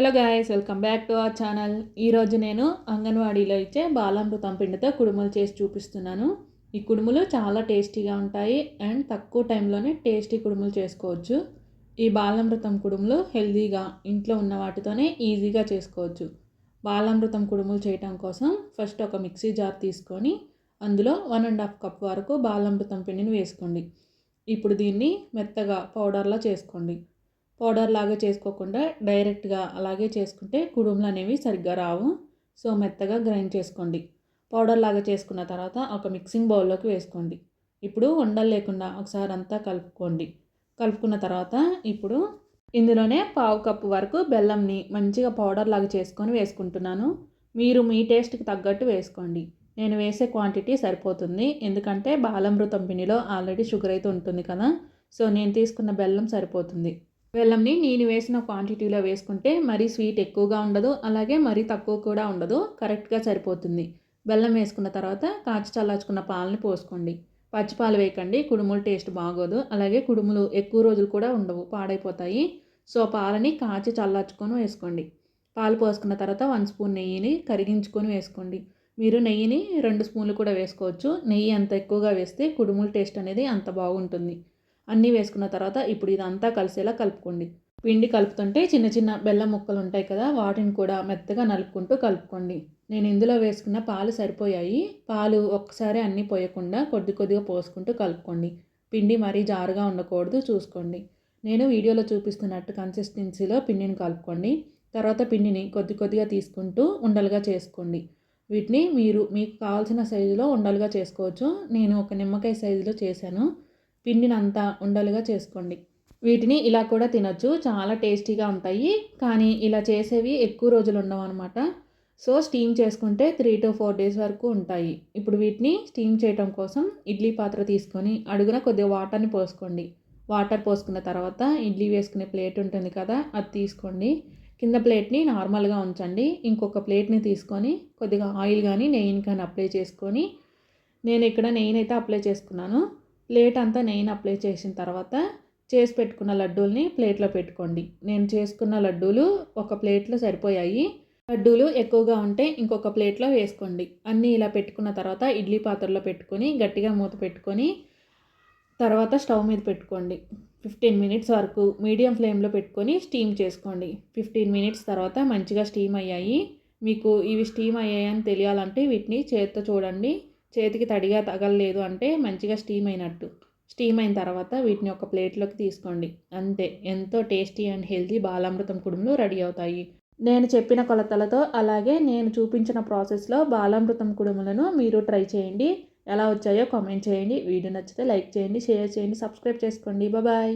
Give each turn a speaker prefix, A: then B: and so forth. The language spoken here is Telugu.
A: Hello guys, welcome back to our channel. ఈరోజు నేను అంగన్వాడీలో ఇచ్చే బాలామృతం పిండితో కుడుములు చేసి చూపిస్తున్నాను. ఈ కుడుములు చాలా టేస్టీగా ఉంటాయి అండ్ తక్కువ టైంలోనే టేస్టీ కుడుములు చేసుకోవచ్చు. ఈ బాలామృతం కుడుములు హెల్తీగా ఇంట్లో ఉన్న వాటితోనే ఈజీగా చేసుకోవచ్చు. బాలామృతం కుడుములు చేయడం కోసం ఫస్ట్ ఒక మిక్సీ జార్ తీసుకొని అందులో 1.5 కప్ వరకు బాలామృతం పిండిని వేసుకోండి. ఇప్పుడు దీన్ని మెత్తగా పౌడర్లా చేసుకోండి. పౌడర్ లాగా చేసుకోకుండా డైరెక్ట్గా అలాగే చేసుకుంటే కుడుములు అనేవి సరిగ్గా రావు. సో మెత్తగా గ్రైండ్ చేసుకోండి. పౌడర్ లాగా చేసుకున్న తర్వాత ఒక మిక్సింగ్ బౌల్లోకి వేసుకోండి. ఇప్పుడు ఉండలు లేకుండా ఒకసారి అంతా కలుపుకోండి. కలుపుకున్న తర్వాత ఇప్పుడు ఇందులోనే 1/2 కప్పు వరకు బెల్లంని మంచిగా పౌడర్ లాగా చేసుకొని వేసుకుంటున్నాను. మీరు మీ టేస్ట్కి తగ్గట్టు వేసుకోండి. నేను వేసే క్వాంటిటీ సరిపోతుంది, ఎందుకంటే బాలామృతం పిండిలో ఆల్రెడీ షుగర్ అయితే ఉంటుంది కదా. సో నేను తీసుకున్న బెల్లం సరిపోతుంది. బెల్లంని నేను వేసిన క్వాంటిటీలో వేసుకుంటే మరీ స్వీట్ ఎక్కువగా ఉండదు, అలాగే మరీ తక్కువ కూడా ఉండదు, కరెక్ట్గా సరిపోతుంది. బెల్లం వేసుకున్న తర్వాత కాచి చల్లార్చుకున్న పాలని పోసుకోండి. పచ్చిపాలు వేయకండి, కుడుములు టేస్ట్ బాగోదు. అలాగే కుడుములు ఎక్కువ రోజులు కూడా ఉండవు, పాడైపోతాయి. సో పాలని కాచి చల్లార్చుకొని వేసుకోండి. పాలు పోసుకున్న తర్వాత 1 స్పూన్ నెయ్యిని కరిగించుకొని వేసుకోండి. మీరు నెయ్యిని 2 స్పూన్లు కూడా వేసుకోవచ్చు. నెయ్యి అంత ఎక్కువగా వేస్తే కుడుముల టేస్ట్ అనేది అంత బాగుంటుంది. అన్నీ వేసుకున్న తర్వాత ఇప్పుడు ఇదంతా కలిసేలా కలుపుకోండి. పిండి కలుపుతుంటే చిన్న చిన్న బెల్లం ముక్కలు ఉంటాయి కదా, వాటిని కూడా మెత్తగా నలుపుకుంటూ కలుపుకోండి. నేను ఇందులో వేసుకున్న పాలు సరిపోయాయి. పాలు ఒక్కసారి అన్నీ పోయకుండా కొద్ది కొద్దిగా పోసుకుంటూ కలుపుకోండి. పిండి మరీ జారుగా ఉండకూడదు, చూసుకోండి. నేను వీడియోలో చూపిస్తున్నట్టు కన్సిస్టెన్సీలో పిండిని కలుపుకోండి. తర్వాత పిండిని కొద్ది కొద్దిగా తీసుకుంటూ ఉండలుగా చేసుకోండి. వీటిని మీకు కావాల్సిన సైజులో ఉండలుగా చేసుకోవచ్చు. నేను ఒక నిమ్మకాయ సైజులో చేశాను. పిండిని అంతా ఉండలుగా చేసుకోండి. వీటిని ఇలా కూడా తినొచ్చు, చాలా టేస్టీగా ఉంటాయి. కానీ ఇలా చేసేవి ఎక్కువ రోజులు ఉండవు అనమాట. సో స్టీమ్ చేసుకుంటే 3 to 4 days వరకు ఉంటాయి. ఇప్పుడు వీటిని స్టీమ్ చేయడం కోసం ఇడ్లీ పాత్ర తీసుకొని అడుగున కొద్దిగా వాటర్ని పోసుకోండి. వాటర్ పోసుకున్న తర్వాత ఇడ్లీ వేసుకునే ప్లేట్ ఉంటుంది కదా, అది తీసుకోండి. కింద ప్లేట్ని నార్మల్గా ఉంచండి. ఇంకొక ప్లేట్ని తీసుకొని కొద్దిగా ఆయిల్ కానీ నెయ్యిని కానీ అప్లై చేసుకొని, నేను ఇక్కడ నెయ్యినైతే అప్లై చేసుకున్నాను. ప్లేట్ అంతా నెయ్యిని అప్లై చేసిన తర్వాత చేసి పెట్టుకున్న లడ్డూల్ని ప్లేట్లో పెట్టుకోండి. నేను చేసుకున్న లడ్డూలు ఒక ప్లేట్లో సరిపోయాయి. లడ్డూలు ఎక్కువగా ఉంటే ఇంకొక ప్లేట్లో వేసుకోండి. అన్నీ ఇలా పెట్టుకున్న తర్వాత ఇడ్లీ పాత్రలో పెట్టుకొని గట్టిగా మూత పెట్టుకొని తర్వాత స్టవ్ మీద పెట్టుకోండి. 15 minutes వరకు మీడియం ఫ్లేమ్లో పెట్టుకొని స్టీమ్ చేసుకోండి. 15 minutes తర్వాత మంచిగా స్టీమ్ అయ్యాయి. మీకు ఇవి స్టీమ్ అయ్యాయని తెలియాలంటే వీటిని చేతితో చూడండి. చేతికి తడిగా తగలలేదు అంటే మంచిగా స్టీమ్ అయినట్టు. స్టీమ్ అయిన తర్వాత వీటిని ఒక ప్లేట్లోకి తీసుకోండి. అంతే, ఎంతో టేస్టీ అండ్ హెల్తీ బాలామృతం కుడుములు రెడీ అవుతాయి. నేను చెప్పిన కొలతలతో అలాగే నేను చూపించిన ప్రాసెస్లో బాలామృతం కుడుములను మీరు ట్రై చేయండి. ఎలా వచ్చాయో కామెంట్ చేయండి. వీడియో నచ్చితే లైక్ చేయండి, షేర్ చేయండి, సబ్స్క్రైబ్ చేసుకోండి. బాయ్.